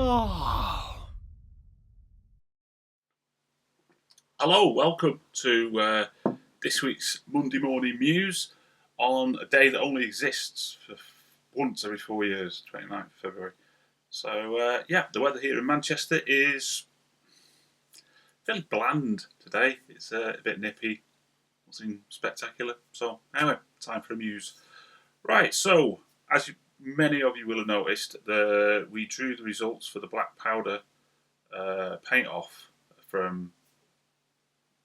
Oh. Hello, welcome to this week's Monday Morning Muse on a day that only exists for once every 4 years, 29th of February. So, the weather here in Manchester is fairly bland today. It's a bit nippy, nothing spectacular. So, anyway, time for a muse. Right, so, many of you will have noticed, we drew the results for the black powder paint off from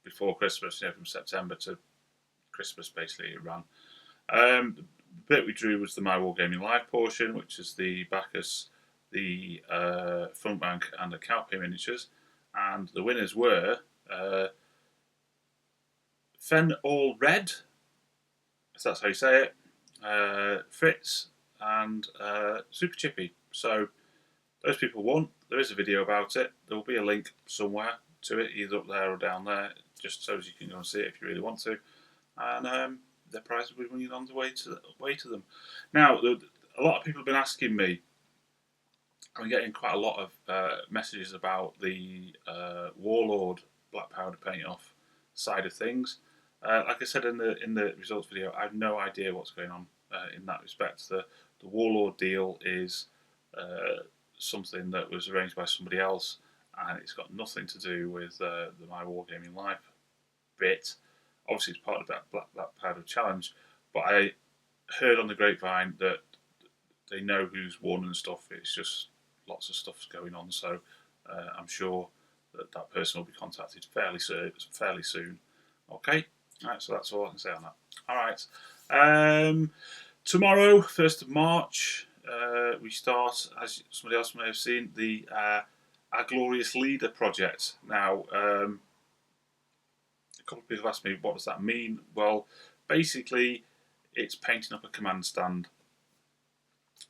before Christmas, from September to Christmas, basically, it ran. The bit we drew was the My Wargaming Live portion, which is the Bacchus, the front bank, and the Cowpay miniatures. And the winners were Fen All Red, if that's how you say it, Fritz, and Super Chippy. So those people won. There is a video about it. There will be a link somewhere to it, either up there or down there, just so as you can go and see it if you really want to. And their prize will be running on the way to them. Now, a lot of people have been asking me. I'm getting quite a lot of messages about the Warlord black powder paint off side of things. Like I said in the results video, I have no idea what's going on in that respect. The Warlord deal is something that was arranged by somebody else, and it's got nothing to do with the My Wargaming Live bit. Obviously, it's part of that black powder challenge, but I heard on the grapevine that they know who's won and stuff. It's just lots of stuff's going on, so I'm sure that person will be contacted fairly soon. Okay, all right. So that's all I can say on that. All right. Tomorrow, 1st of March, we start, as somebody else may have seen, the Our Glorious Leader project. Now, a couple of people have asked me, what does that mean? Well, basically, it's painting up a command stand.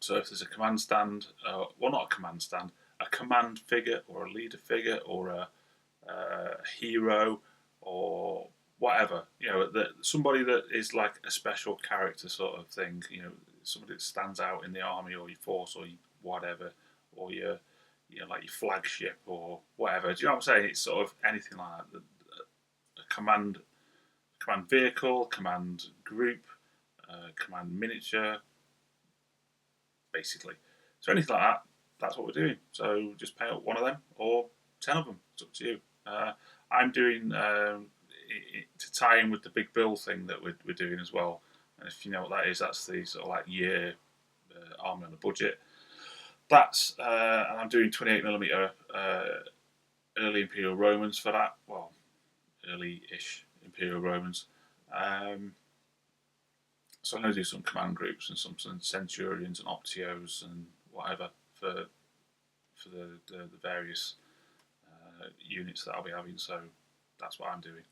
So if there's a command stand, not a command stand, a command figure or a leader figure or a hero or whatever, somebody that is like a special character sort of thing, somebody that stands out in the army or your force or your whatever, or your, like your flagship or whatever. Do you know what I'm saying? It's sort of anything like that. A command vehicle, command group, command miniature, basically. So anything like that, that's what we're doing. So just paint up one of them or 10 of them. It's up to you. I'm doing to tie in with the big bill thing that we're doing as well. And if you know what that is, that's the sort of like year army on a budget. That's and I'm doing 28mm early Imperial Romans for that. Well, early-ish Imperial Romans. So I'm going to do some command groups and some Centurions and Optios and whatever for the various units that I'll be having. So that's what I'm doing.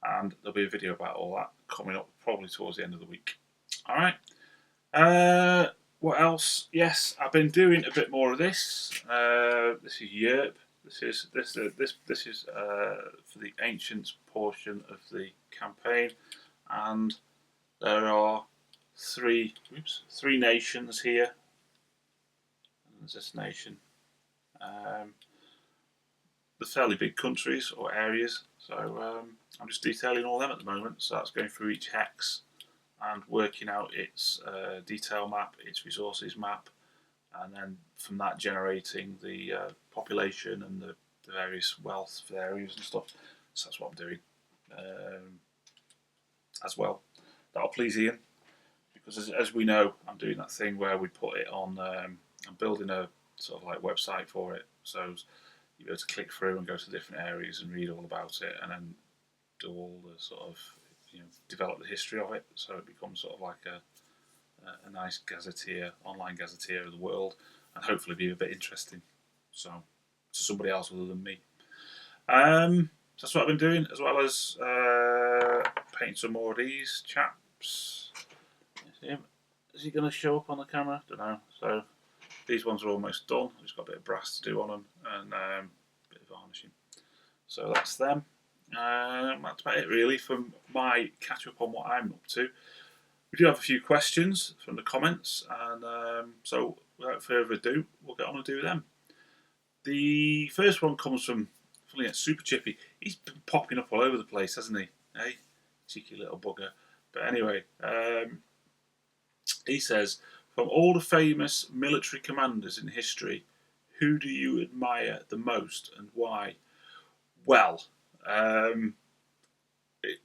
And there'll be a video about all that coming up probably towards the end of the week. All right. What else? Yes, I've been doing a bit more of this. This is Yerp. This is for the Ancients portion of the campaign, and there are three nations here. There's this nation. The fairly big countries or areas. So I'm just detailing all them at the moment. So that's going through each hex and working out its detail map, its resources map, and then from that generating the population and the various wealth for areas and stuff. So that's what I'm doing as well. That'll please Ian, because as we know, I'm doing that thing where we put it on. I'm building a sort of like website for it, so you go to click through and go to different areas and read all about it, and then do all the sort of develop the history of it, so it becomes sort of like a nice gazetteer, online gazetteer of the world, and hopefully be a bit interesting. So to somebody else other than me. That's what I've been doing, as well as painting some more of these chaps. Is he going to show up on the camera? Don't know. So these ones are almost done. I've just got a bit of brass to do on them and a bit of varnishing. So that's them. That's about it really for my catch up on what I'm up to. We do have a few questions from the comments, and so without further ado, we'll get on and do them. The first one comes from, funny enough, Super Chippy. He's been popping up all over the place, hasn't he? Hey, cheeky little bugger. But anyway, he says, from all the famous military commanders in history, who do you admire the most and why? Well, it,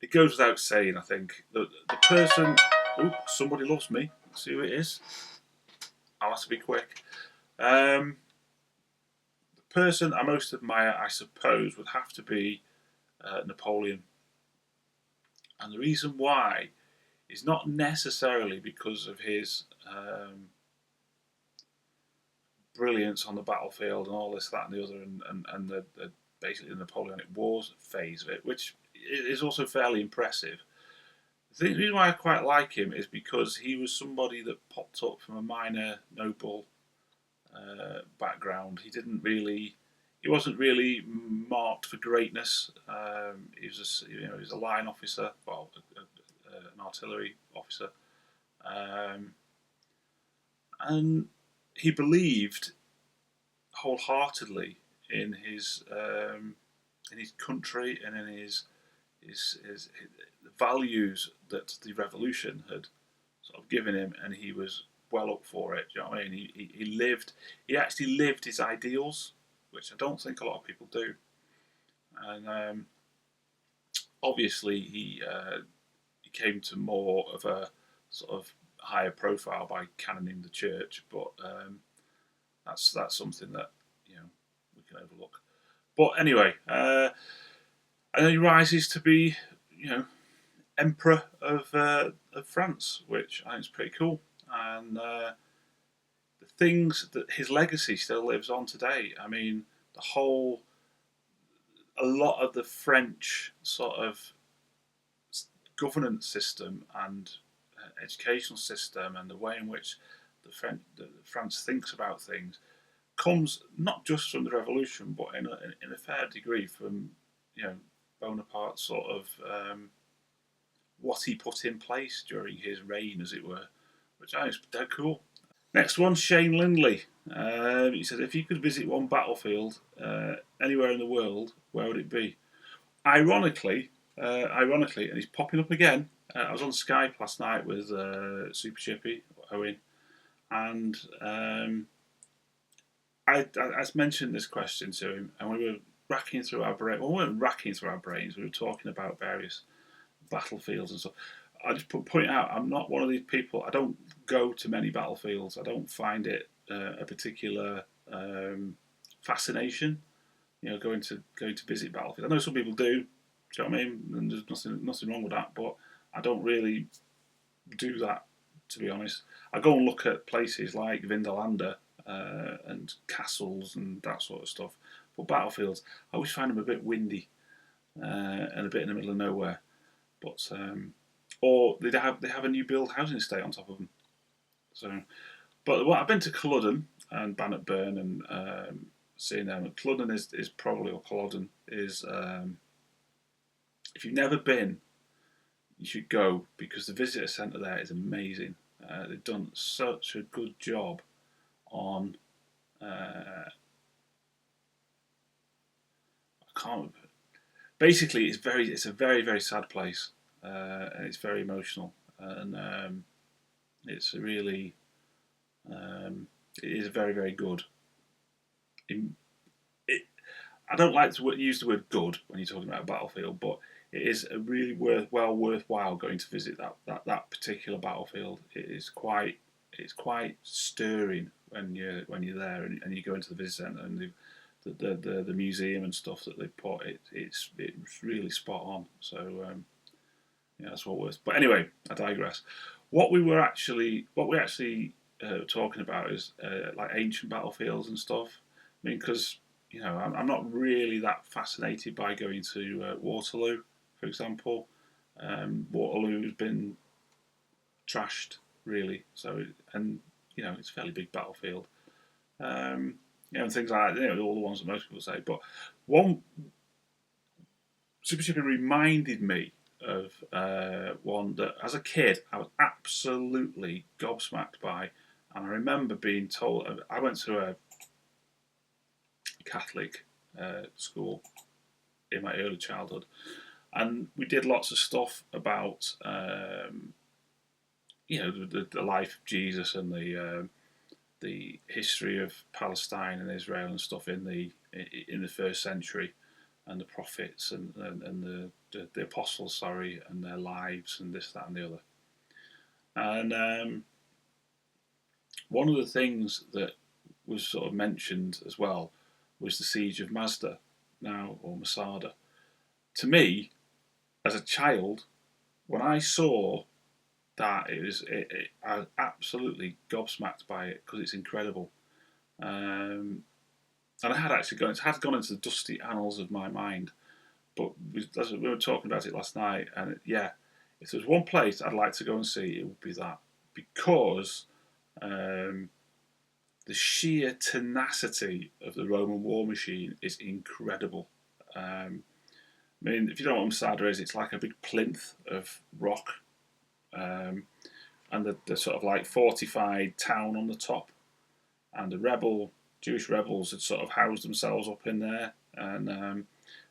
it goes without saying, I think. The person. Oh, somebody loves me. Let's see who it is. I'll have to be quick. The person I most admire, I suppose, would have to be Napoleon. And the reason why is not necessarily because of his brilliance on the battlefield and all this, that, and the other, and the basically the Napoleonic Wars phase of it, which is also fairly impressive. The reason why I quite like him is because he was somebody that popped up from a minor noble background. He wasn't really marked for greatness. He was a line officer, well, an artillery officer, and he believed wholeheartedly in his country and in his values that the revolution had sort of given him, and he was well up for it. Do you know what I mean? He actually lived his ideals, which I don't think a lot of people do. And obviously, he came to more of a sort of higher profile by cannoning the church, but that's something that we can overlook. But anyway, and then he rises to be Emperor of France, which I think is pretty cool. And the things that his legacy still lives on today. I mean, a lot of the French sort of governance system and educational system and the way in which France thinks about things comes not just from the revolution, but in a fair degree from Bonaparte's sort of what he put in place during his reign, as it were, which I think is dead cool. Next one, Shane Lindley. He says, if you could visit one battlefield anywhere in the world, where would it be? Ironically, and he's popping up again. I was on Skype last night with Super Chippy, Owen, and I mentioned this question to him, and we were racking through our brain. Well, we weren't racking through our brains. We were talking about various battlefields and stuff. I just point out, I'm not one of these people. I don't go to many battlefields. I don't find it a particular fascination. Going to visit battlefields. I know some people do. Do you know what I mean? And there's nothing wrong with that. But I don't really do that, to be honest. I go and look at places like Vindolanda and castles and that sort of stuff. But battlefields, I always find them a bit windy and a bit in the middle of nowhere. But or they have a new build housing estate on top of them. So, but I've been to Culloden and Bannockburn and seeing them. Culloden is probably, or Culloden is. If you've never been, you should go because the visitor centre there is amazing. They've done such a good job on. I can't. Basically, it's a very, very sad place, and it's very emotional, and it's really it is very, very good. I don't like to use the word good when you're talking about a battlefield, but it is a really worthwhile going to visit that particular battlefield. It's quite stirring when you're there and you go into the visitor centre and the museum and stuff that they put. It's really spot on. So that's what it was. But anyway, I digress. What we actually talking about is like ancient battlefields and stuff. I mean, because I'm not really that fascinated by going to Waterloo, for example. Waterloo's been trashed, really. So, and it's a fairly big battlefield. And things like that, all the ones that most people say. But one Super Chippy reminded me of one that, as a kid, I was absolutely gobsmacked by, And I remember being told, I went to a Catholic school in my early childhood, and we did lots of stuff about the life of Jesus and the history of Palestine and Israel and stuff in the first century, and the prophets and the apostles, sorry, and their lives and this, that, and the other. And one of the things that was sort of mentioned as well was the siege of Masada, or Masada. To me, as a child, when I saw that, I was absolutely gobsmacked by it because it's incredible. And I had actually gone into the dusty annals of my mind. But as we were talking about it last night, and if there's one place I'd like to go and see, it would be that, because the sheer tenacity of the Roman war machine is incredible. I mean, if you don't know what Masada is, it's like a big plinth of rock, and the sort of like fortified town on the top, and the Jewish rebels had sort of housed themselves up in there, and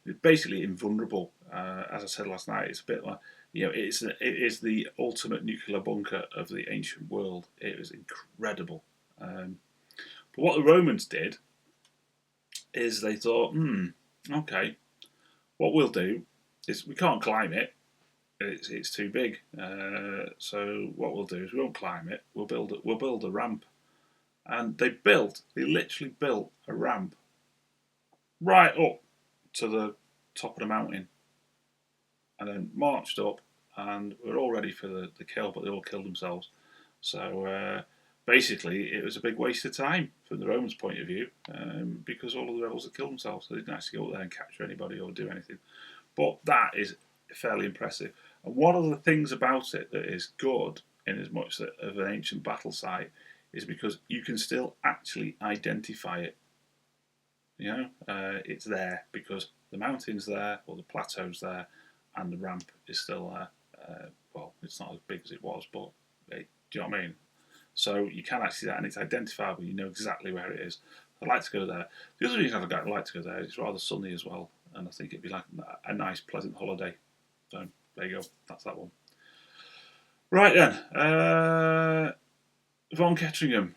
it's basically invulnerable. As I said last night, it's a bit like, it is the ultimate nuclear bunker of the ancient world. It was incredible. But what the Romans did is they thought, okay, what we'll do is we can't climb it. It's too big. So what we'll do is we won't climb it. We'll build a ramp. And they literally built a ramp right up to the top of the mountain, and then marched up, and we're all ready for the kill, but they all killed themselves. So basically, it was a big waste of time from the Romans' point of view, because all of the rebels had killed themselves. So they didn't actually go up there and capture anybody or do anything. But that is fairly impressive. And one of the things about it that is good, in as much of an ancient battle site, is because you can still actually identify it. It's there because the mountain's there, or the plateau's there, and the ramp is still there. Well, it's not as big as it was, but do you know what I mean? So you can actually see that, and it's identifiable. You know exactly where it is. I'd like to go there. The other reason I'd like to go there is it's rather sunny as well, and I think it'd be like a nice, pleasant holiday. So there you go. That's that one. Right then, Von Ketteringham.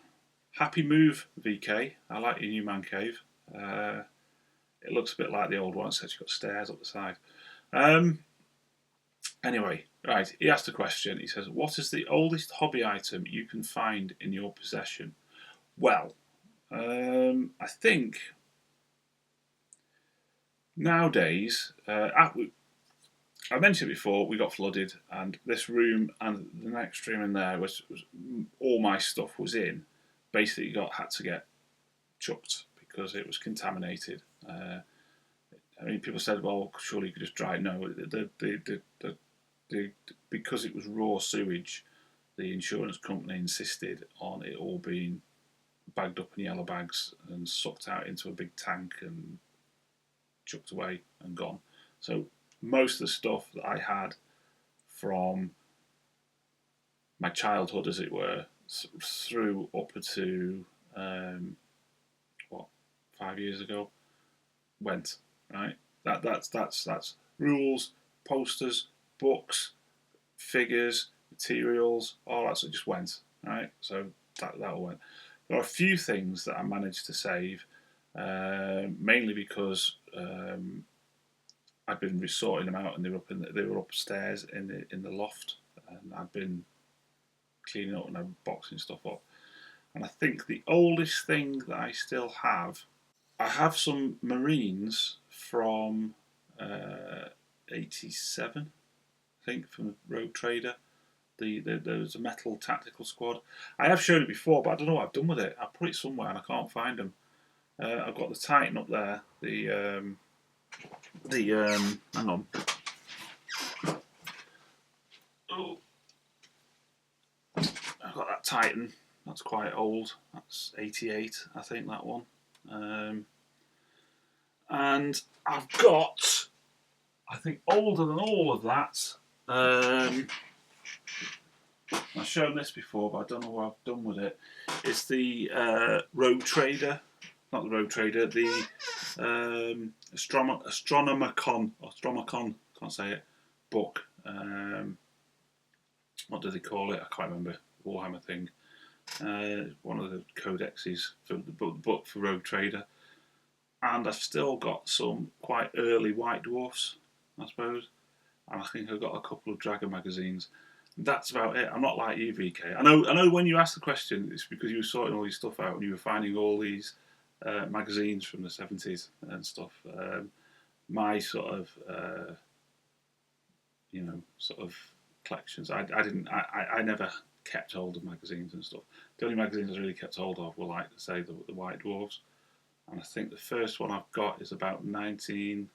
Happy move, VK. I like your new man cave. It looks a bit like the old one, except you've got stairs up the side. Anyway, right, he asked a question. He says, what is the oldest hobby item you can find in your possession? Well, I think nowadays, I mentioned it before, we got flooded, and this room and the next room in there was all my stuff was in. Basically, had to get chucked because it was contaminated. I mean, people said, "Well, surely you could just dry it." No, because it was raw sewage, the insurance company insisted on it all being bagged up in yellow bags and sucked out into a big tank and chucked away and gone. So most of the stuff that I had from my childhood, as it were, through up to 5 years ago, went right. That's rules, posters, books, figures, materials, all that sort of just went right. So that all went. There are a few things that I managed to save, mainly because I'd been sorting them out, and they were upstairs in the loft, and I'd been cleaning up and boxing stuff up. And I think the oldest thing that I still have, I have some Marines from 87, I think, from Rogue Trader. There's a metal tactical squad. I have shown it before, but I don't know what I've done with it. I put it somewhere and I can't find them. I've got the Titan up there. Hang on. Oh, I've got that Titan. That's quite old. That's 88, I think, that one. And I've got, I think, older than all of that. I've shown this before, but I don't know what I've done with it. It's the Road Trader, not the Road Trader, the Astronomicon, can't say it, book. What do they call it? I can't remember. Warhammer thing. One of the codexes for the book for Road Trader. And I've still got some quite early White Dwarfs, I suppose. And I think I've got a couple of Dragon magazines. That's about it. I'm not like you, VK. I know. When you asked the question, it's because you were sorting all your stuff out and you were finding all these magazines from the 70s and stuff. My sort of, sort of collections. I never kept hold of magazines and stuff. The only magazines I really kept hold of were, like, say, the White Dwarfs. And I think the first one I've got is about 19.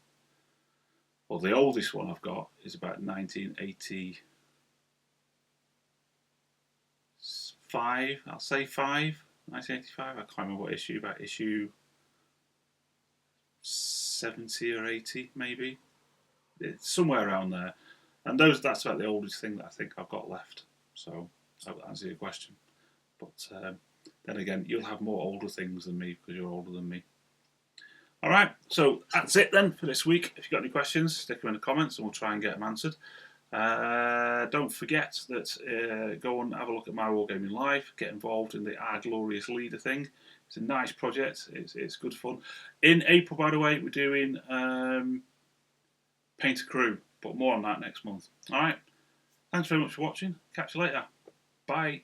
Well, the oldest one I've got is about 1985. I'll say 1985. I can't remember what issue. About issue 70 or 80, maybe. It's somewhere around there. And that's about the oldest thing that I think I've got left. So that will answer your question. But then again, you'll have more older things than me because you're older than me. All right, so that's it then for this week. If you've got any questions, stick them in the comments and we'll try and get them answered. Don't forget that go and have a look at My Wargaming Live. Get involved in the Our Glorious Leader thing. It's a nice project. It's good fun. In April, by the way, we're doing Paint a Crew, but more on that next month. All right, thanks very much for watching. Catch you later. Bye.